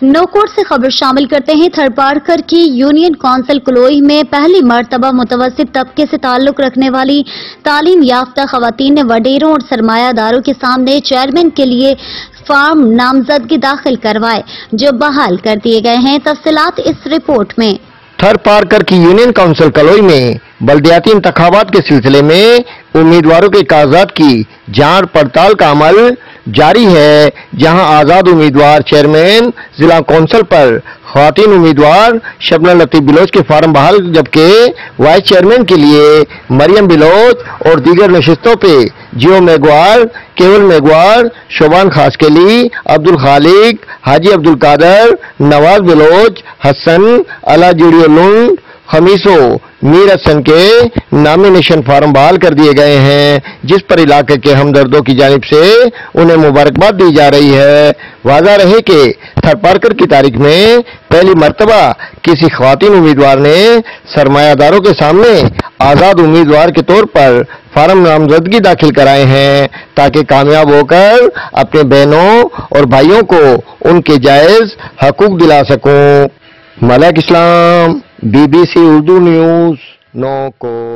نوکوٹ سے خبر شامل کرتے ہیں۔ تھر پارکر کی یونین کونسل کلوئی میں پہلی مرتبہ متوسط طبقے سے تعلق رکھنے والی تعلیم یافتہ خواتین نے وڈیروں اور سرمایہ داروں کے سامنے چیئرمین کے لیے فارم نامزدگی داخل کروائے، جو بحال کر دیے گئے ہیں۔ تفصیلات اس رپورٹ میں۔ تھر پارکر کی یونین کونسل کلوئی میں بلدیاتی انتخابات کے سلسلے میں امیدواروں کے کاغذات کی جانچ پڑتال کا عمل جاری ہے، جہاں آزاد امیدوار چیئرمین ضلع کونسل پر خواتین امیدوار شبنم لطیف بلوچ کے فارم بحال، جبکہ وائس چیئرمین کے لیے مریم بلوچ اور دیگر نشستوں پہ جیو میگوار، کیول میگوار، شوبان خاسکیلی، عبدالخالق، حاجی عبدالقادر، نواز بلوچ، حسن، علا جوڑیو لنڈ، خمیسو، میر حسن کے نامینیشن فارم بحال کر دیے گئے ہیں، جس پر علاقے کے ہمدردوں کی جانب سے انہیں مبارکباد دی جا رہی ہے۔ واضح رہے کہ تھر پارکر کی تاریخ میں پہلی مرتبہ کسی خواتین امیدوار نے سرمایہ داروں کے سامنے آزاد امیدوار کے طور پر فارم نامزدگی داخل کرائے ہیں، تاکہ کامیاب ہو کر اپنے بہنوں اور بھائیوں کو ان کے جائز حقوق دلا سکوں۔ ملک اسلام، BBC اردو نیوز، نوکوٹ۔